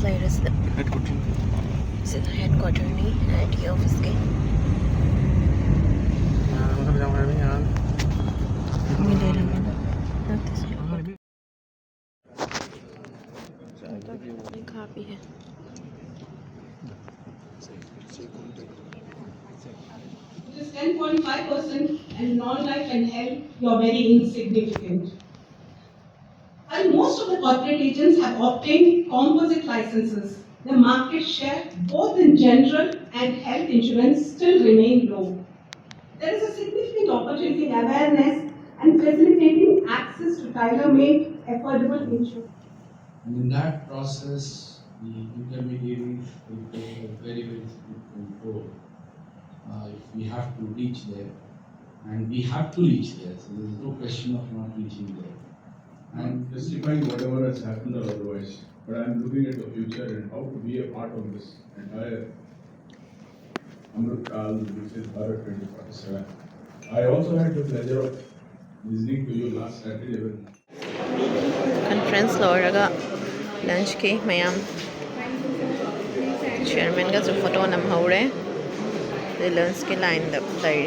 Office headquarter ni IRDA office ke. Copy है. It is 10.5% and non-life and health, you are very insignificant. And most of the corporate agents have obtained composite licenses. The market share, both in general and health insurance, still remain low. There is a significant opportunity in awareness and facilitating access to tailor-made, affordable insurance. And in that process, the intermediaries will play a very, very significant role. If we have to reach there, and we have to reach there, so there is no question of not reaching there. I'm justifying whatever has happened or otherwise, but I'm looking at the future and how to be a part of this entire Amrit Kal, which is Bharat 2047. I also had the pleasure of listening to you last Saturday when Conference loraga lunch ke mayam chairman ga jo photo nam haure the lunch ke line up lai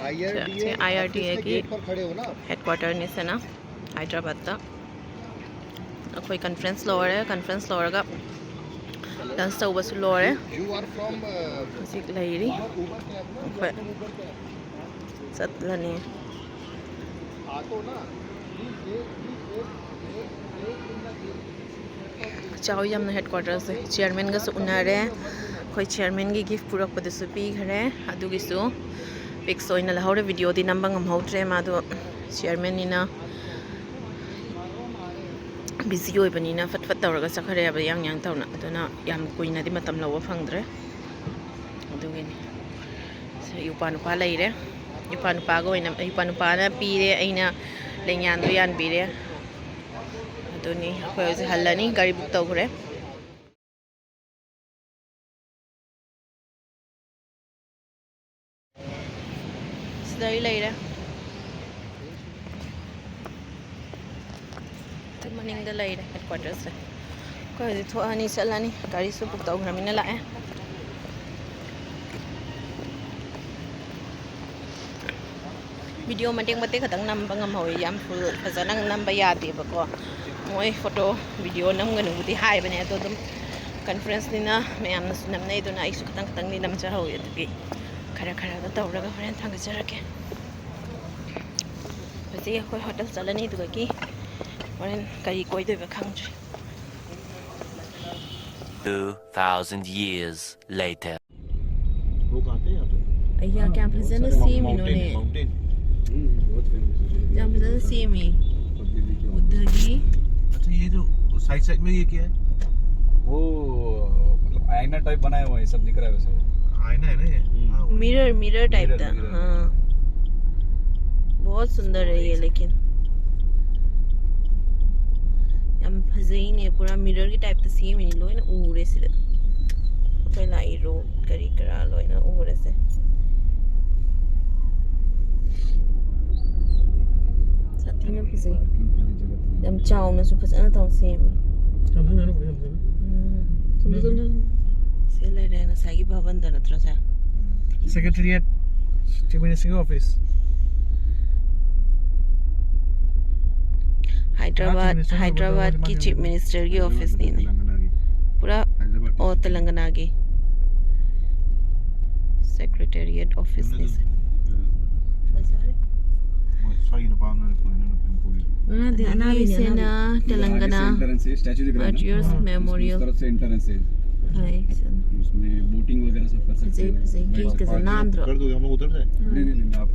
IRDA की headquarter ने से ना हैदराबाद का कोई conference lower है conference lower का lunch तो बस लोअर है सिक लहरी सतलनी चाव यम हेडक्वार्टर से चेयरमैन का उन्नरे कोई चेयरमैन की गिफ्ट पूरक पदसु पीखरे अदुगिसु पिक्स ओइन लहौरे video the number ngam मादो chairman निना busy ओइबनिना फट फट तौरगा चखरे अब यांग यांग तौना अदुना याम कुइना दि मतम लव फंगद्रे अदुगिनि से युपा नुपा लैरे युपा नुपा गो ओइना युपा नुपा ना पीरे अइना लेंयान दो यान पीरे अदुनि अखोय जे हल्लानी गाड़ी book तौखरे dari later to maning da later headquarters ko di tho ani salani gari su puk tau gramina la video mating mate khatang nam bangam hoi yam full fazana nam ba ya de ba ko moi photo video nam nganu ti hai bane to dum conference dina me am nam nei do na isu khatang khatang ni nam cha hoi ati खरा खरा तो तौरगा होरेन थांग जरके बजे अखोय hotel चलनी दुगी होरेन करी कोई दोबा खंगज 2000 years later लोग आते हैं यहां पे अय्या क्या फजन सेम इन्होंने बहुत फेमस है क्या फजन सेम ही उधगी अच्छा ये जो साइड साइड में ये क्या है वो मतलब आईना टाइप बनाया हुआ है सब दिख रहा है वैसे आईना है ना ये मिरर मिरर टाइप था हाँ बहुत सुंदर है ये लेकिन यम फजई ने पूरा मिरर की टाइप तो सेम ही लोइन उरे से पहला ई रो करी करा लोइन उरे से साथी ने फजई यम चाव में सुपर से ना तो सेम से ले रहे ना सागी भवन दा नत्र सा Secretariat Chief Minister's office Hyderabad की चीफ मिनिस्टर की ऑफिस नहीं है पूरा और तेलंगाना की सेक्रेटेरिएट ऑफिस नहीं से ना तेलंगाना आर्टियर्स मेमोरियल उसमें बोटिंग वगैरह सब कर सकते हैं नाम कर दो हम लोग उधर से नहीं आप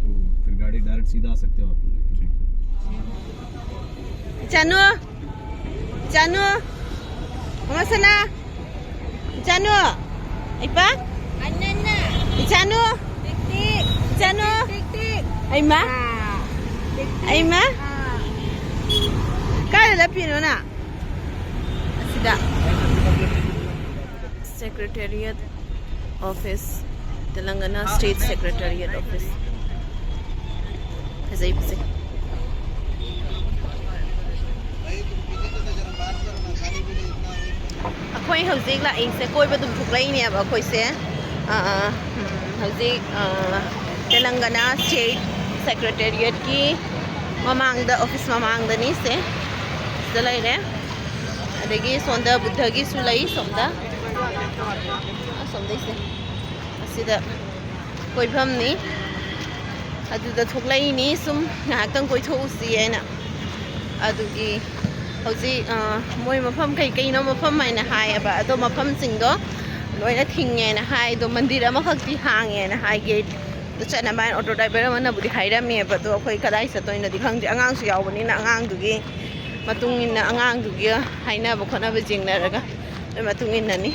फिर गाड़ी डायरेक्ट सीधा आ सकते हो आप जानू जानू masana जानू ipa anana जानू जानू aima aima kala lapino na asida Secretariat office Telangana State Secretariat office फजई फजई अखोई हौजिक लाइसे कोई बदुम थुकलाइनेबा अखोइसे हौजिक तेलंगाना स्टेट सेक्रेटेरिएट की ममांगदा ऑफिस ममांगदनी से लैरे अदगी सोंदा बुद्धगी सुलई सोंदा सोंदैसे असिदा कोइफमनी अदुदा थोक्लाइनी सुम ngahakang कोइथोउसी हैना अदुगी हौजी मोय मफम कई कईनो मफम हैना हायबा अदो मफम सिंगो लोइना थिंगेना हायदो मंदिर अमखक्ति हांगेना हाय गेट चना बाय ऑटो ड्राइवर अमना बुदी हाइरामे बदो अखोय कदाई सतोइना दि खंगदि अंगांग सु यावबनिना अंगांग दुगी matungin na angang dugi haina ba khona ba jingnaraga matungin nani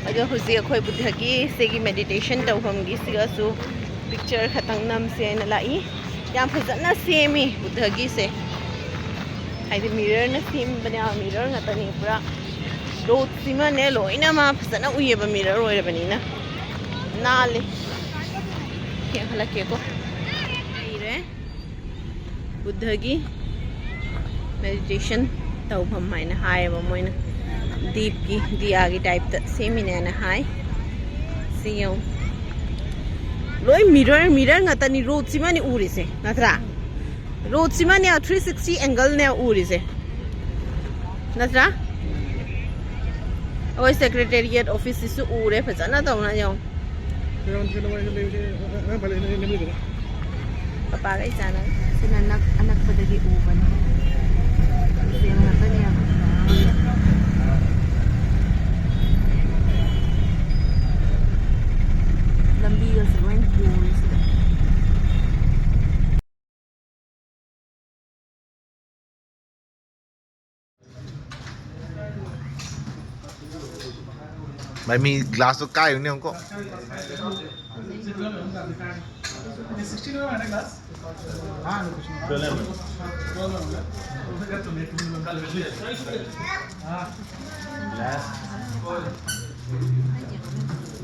ajo huzi akhoi buddhagi segi meditation tawhamgi siga su picture khatang nam se na lai yam phajana semi buddhagi se haidi mirror na sim banya mirror ngatani pura road sima ne loina ma phajana uye ba mirror oira bani na nale ke hala ke ko ire buddhagi meditation tawham haina haeba moina deep ki diya gi type ta semine na hai siyo loi mirror ngata ni road sima ni uri se natra road sima ni 360 angle ne uri se natra oi secretariat office su ure phajana tawna yo papa ga isana sinanak anak padagi uban lambiga sa mga tours भाई मी glass तो काय होने हमको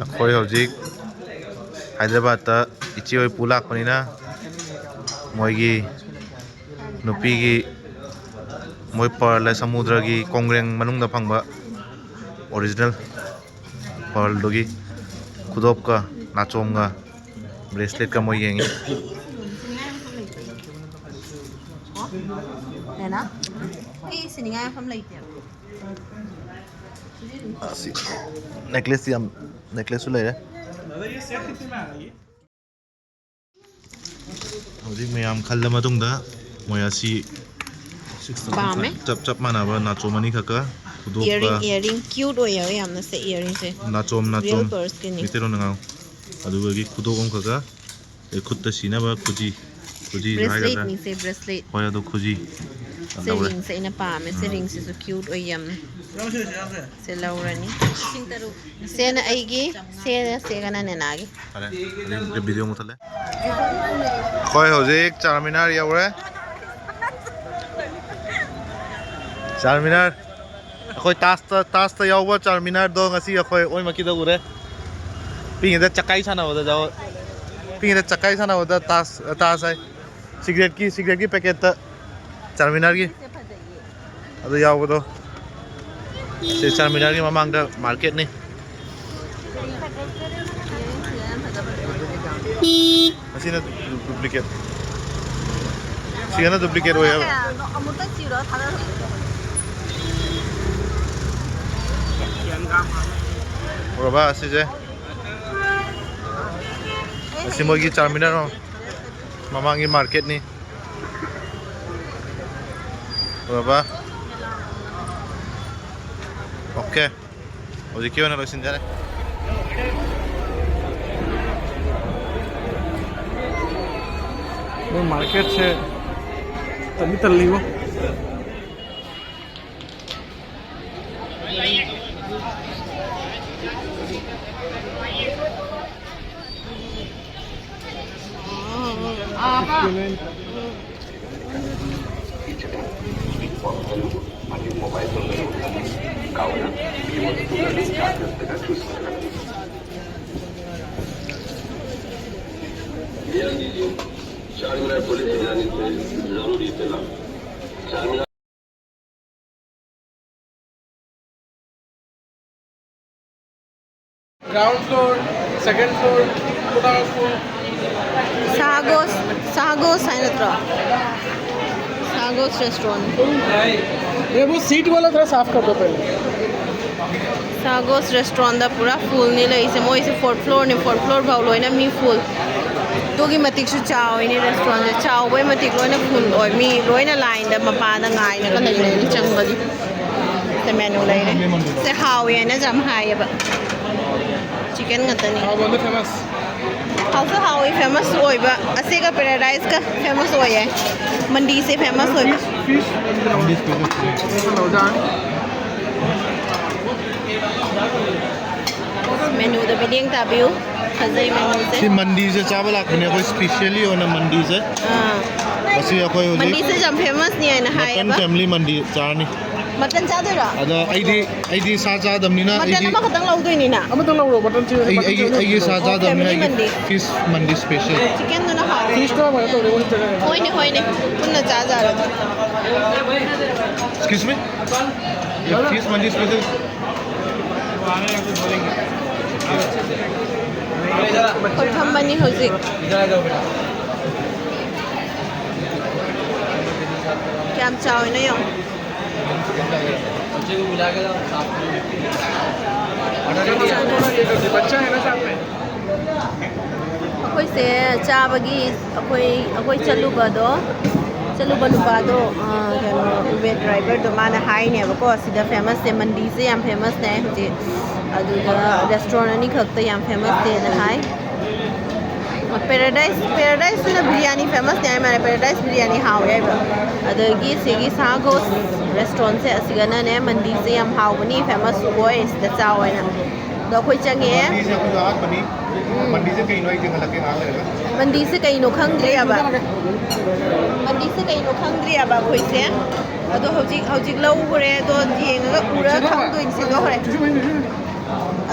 अखोई हौजिक हैदराबाद ता इची होई पुलाक पनिना मोइगी नुपीगी मोइ Perl समुद्र की कोंग्रेंग मनुंग दा फंगबा ओरिजिनल पर्ल दोगी खुदोप का नाचोम का ब्रेसलेट का मोइ येंगी Nena, sini nga fam lay tiya. Necklace या नेकलेस ले रहे दादा ये सेट कितने में आ रहा है हौजिक मयाम खल्ला मतुंगदा मोयासी Pame? चप चप मानाबा नाचोमनी खका खुदोप Earring cute oya yamna se earring se. नाचोम Real pearls kini. मितेरो नगाओ अदुगी खुदोम खका ए खुत्ता सीनाबा खुजी खुजी Bracelet ni se bracelet. होया दो खुजी Se ring se ina pame se ring se so cute oya yamna. Se Laura ni. Se na aigi se kana nenagi. अरे ये video मुतले कोई हौजिक चारमीनार यावरे चारमीनार अखोई तास्ता यावबा चारमीनार दो ngasi अखोई ओइ मकिदा उरे पिंगदा चकाई साना होदा जाओ पिंगदा चकाई साना होदा तास है सिगरेट की पैकेट ता चारमीनार की अदो यावबो से चारमीनार की ममांगदा मार्केट नि Asina duplicate. Sigana duplicate hoya. Oraba asije. Asimogi terminal mamangi market ni. Oraba. Okay. Oji kiyo na loisin jare. Market से तली तली वो Charminar Police Ground floor, second floor, total floor. Sagos है ना तो Sagos रेस्टोरेंट ये वो seat वाला थोड़ा साफ कर दो पहले. Sagos रेस्टोरेंट दा पूरा फुल नहीं लगी से मोई से 4th फ्लोर ने 4th फ्लोर भाव लोई ना मी फुल तो की मतिक सु चाव इने रेस्टोरेंट से चाव वही मतिक लोई ना फुल और मी लोई ना लाइन दा मपान दा गाय ना कल नहीं चंग बगी से मेनू लई ने से हाउ ये ना जम हाई अब चिकन गतनी How about the famous? How से हाउ फेमस होई बा असे का पैराडाइज का फेमस होई है मंडी से फेमस होई बा Fish. Hello, John. मेनू दा बिडिंग ताबियो खजई मेनू से सी मंडी से चावल आखने कोई स्पेशली हो ना मंडी से हां बसी कोई हो मंडी से जम फेमस नहीं है ना हाय मटन फैमिली मंडी चानी मटन चादो रा अदा आईडी सा दमनिना मटन मा खतंग लाउदोय नी ना I'm going to lower button. आई सा दमनिना फिश मंडी स्पेशल चिकन ना हाउ Fish का मैं तो रोज चला. होय ने पुन्ना जा रा एक्सक्यूज मी ये फिश मंडी स्पेशल कोई थम्बनी होजी क्या चाव ना यो बच्चा है ना साथ में. अखोई से चाबगी अखोई चलुबदो नुपादो उबेर ड्राइवर दो माना हाई ने बको सिदा फेमस से मंडी से याम फेमस ने हुजे अदुगा रेस्टोरेंट नि खक्ता याम फेमस से ना हाई पैराडाइज ना बिरयानी फेमस ने माने पैराडाइज बिरयानी हाउ है अदगी सेगी सागोस रेस्टोरेंट से असिगना ने मंडी से याम हाउ बनी फेमस होय इस द चाव है ना दो कोई चंगे मंडी से कहीं नोई जगह लगे हाल है मंडी से कहीं नो खंगद्रे अबा मंडी से कहीं नो खंगद्रे अबा कोई से अदो हौजिक लौ होरे दो येंगा उरा खंगदोइन से दो होरे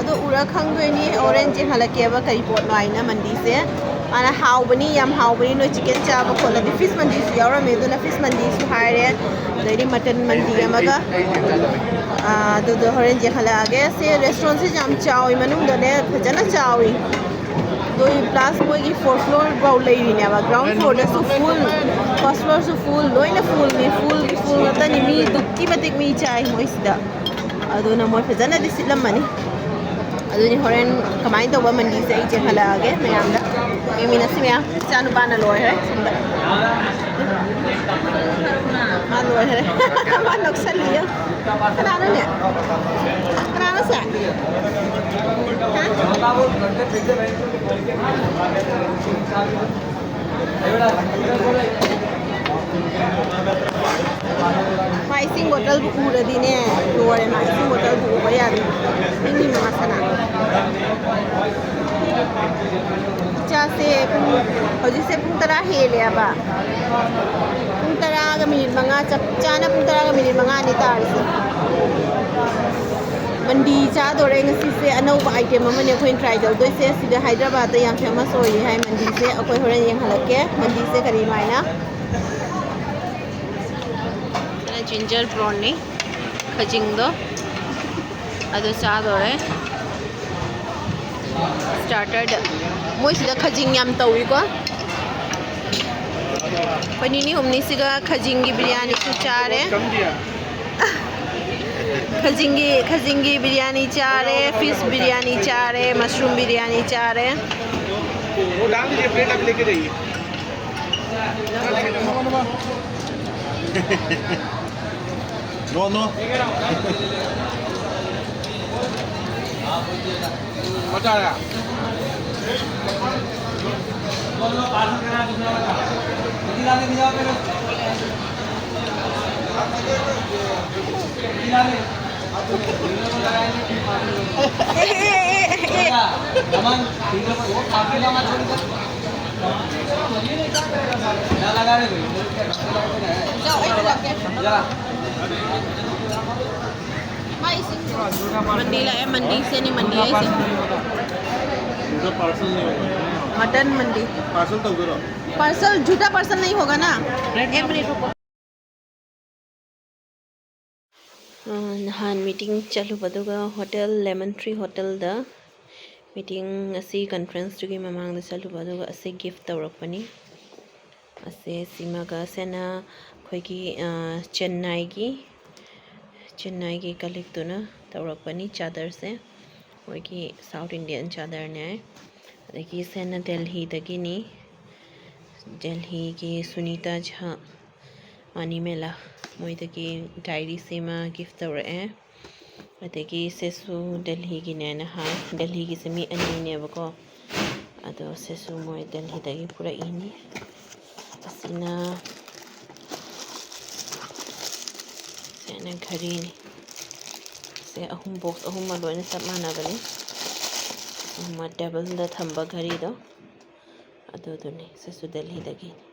अदो उरा खंगदोइनी ऑरेंज हलके अबा कई पोट नो आइना मंडी से आना हाउ बनी याम हाउ बनी नो चिकन चाबा खोला दी फिश मंडी से यारा मे दो ना फिश मंडी से हायरे देरी मटन मंडी अमगा दो होरेन जे हला आगे से रेस्टोरेंट से जाम चावी मनुंग दने फजना चावी दो प्लस कोई की 4th फ्लोर बाउ लेरी ने ग्राउंड फ्लोर दसु फुल 1st फ्लोर सु फुल लोइना फुल तनी मी दुक्की मतिक मी चाय मोइसदा अदुना मोय फजना दिसिलम मनी अदुनी होरेन कमाई तो मंडी से जे हला आगे मयामदा मीना सिमिया चानु बाना लोय है सुंदर मा लोय है मा नक्सल लिया कनाना ने कनाना से माइसिंग बोतल पूरा दिन है लोरे माइसिंग बोतल पूरा यार नहीं मसना से हजी से पुंग तरा हेले अबा पुंग तरा का मिनट मंगा चाना पुंग तरा का मिनट मंगा नहीं तार से मंडी चा दोरे ngasi से अनौबा आइटम अमने कोइन ट्राई दो दोइ से सिदा हैदराबाद ता याम फेमस होई है मंडी से अकोइ होरेन यंग हलके मंडी से करी मायना जिंजर प्रॉन ने खजिंग दो अदो चा दोरे स्टार्टेड मोई सिदा खजिंग याम तौई को पनीनी हमनी सिगा खजिंग की बिरयानी सु चारे खजिंगी बिरयानी चारे फिश बिरयानी चारे मशरूम बिरयानी चारे वो डाल दीजिए प्लेट आप लेके जाइए नो मजा आया मंडी लाए मंडी से नहीं मंडी है इसे पार्सल नहीं होगा मटन मंडी पार्सल तो करो पार्सल झूठा पार्सल नहीं होगा ना एक मिनट रुको नहान मीटिंग चलू बदुगा होटल लेमन ट्री होटल दा ꯃꯤꯇꯤꯡ ꯑꯁꯤ ꯀꯟꯐ꯭ꯔꯦꯟꯁꯇꯨꯒꯤ ꯃꯃꯥꯡꯗ ꯆꯠꯂꯨꯕ ꯑꯗꯨꯒ ꯑꯁꯤ ꯒꯤꯐ ꯇꯧꯔꯛꯄꯅꯤ ꯑꯁꯦ ꯁꯤꯃꯒ ꯁꯦꯅ ꯑꯩꯈꯣꯏꯒꯤ ꯆꯦꯟꯅꯥꯏꯒꯤ ꯀꯂꯤꯛꯇꯨꯅ ꯇꯧꯔꯛꯄꯅꯤ ꯆꯥꯗꯔꯁꯦ ꯃꯣꯏꯒꯤ ꯁꯥꯎꯠ ꯏꯟꯗꯤꯌꯟ ꯆꯥꯗꯔꯅꯦ ꯑꯗꯒꯤ ꯁꯦꯅ ꯗꯦꯜꯍꯤꯗꯒꯤꯅꯤ ꯗꯦꯜꯍꯤꯒꯤ ꯁꯨꯅꯤꯇꯥ ꯓꯥ ꯃꯅꯤꯃꯦꯂꯥ ꯃꯣꯏꯗꯒꯤ ꯗꯥꯏꯔꯤ ꯁꯤꯃ ꯒꯤꯐ ꯇꯧꯔꯛꯑꯦ ꯑꯗꯒꯤ ꯁꯤꯁꯨ ꯗꯦꯜꯍꯤꯒꯤꯅꯦꯅ ꯍꯥꯏ ꯗꯦꯜꯍꯤꯒꯤꯁꯦ ꯃꯤ ꯑꯅꯤꯅꯦꯕꯀꯣ ꯑꯗꯣ ꯁꯤꯁꯨ ꯃꯣꯏ ꯗꯦꯜꯍꯤꯗꯒꯤ ꯄꯨꯔꯛꯏꯅꯤ ꯑꯁꯤꯅ ꯁꯦꯅ ꯘꯔꯤꯅꯤ ꯁꯦ ꯕꯣꯛꯁ ꯑꯍꯨꯝꯃ ꯂꯣꯏꯅ ꯆꯞ ꯃꯥꯟꯅꯕꯅꯤ ꯑꯃ ꯇꯦꯕꯜꯗ ꯊꯝꯕ ꯘꯔꯤꯗꯣ ꯑꯗꯨꯗꯨꯅꯤ ꯁꯤꯁꯨ ꯗꯦꯜꯍꯤꯗꯒꯤꯅꯤ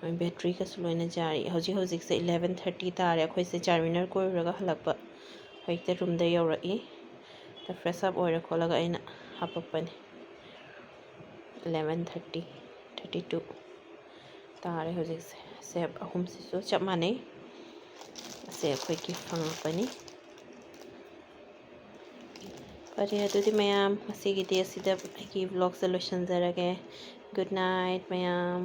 ꯃꯣꯏ ꯕꯦꯇ꯭ꯔꯤꯒꯁꯨ ꯂꯣꯏꯅ ꯖꯥꯔꯤ ꯍꯧꯖꯤꯛꯁꯦ 11:30 ꯇꯥꯔꯦ ꯑꯩꯈꯣꯏꯁꯦ ꯆꯥꯔꯃꯤꯅꯔ ꯀꯣꯏꯔꯨꯔꯒ ꯍꯜꯂꯛꯄ ꯍꯧꯖꯤꯛꯇ ꯔꯨꯝꯗ ꯌꯧꯔꯛꯏ ꯐ꯭ꯔꯦꯁ ꯑꯞ ꯑꯣꯏꯔ ꯈꯣꯠꯂꯒ ꯑꯩꯅ ꯍꯥꯄꯛꯄꯅꯤ 11:32 ꯇꯥꯔꯦ ꯍꯧꯖꯤꯛꯁꯦ ꯁꯦꯞ ꯑꯍꯨꯝꯁꯤꯁꯨ ꯆꯞ ꯃꯥꯟꯅꯩ ꯑꯁꯦ ꯑꯩꯈꯣꯏꯒꯤ ꯐꯪꯉꯛꯄꯅꯤ ꯐꯔꯦ ꯑꯗꯨꯗꯤ ꯃꯌꯥꯝ ꯉꯁꯤꯒꯤꯗꯤ ꯑꯁꯤꯗ ꯑꯩꯒꯤ ꯚ꯭ꯂꯣꯛꯁꯦ ꯂꯣꯏꯁꯤꯟꯖꯔꯒꯦ ꯒꯨꯗ ꯅꯥꯏꯠ ꯃꯌꯥꯝ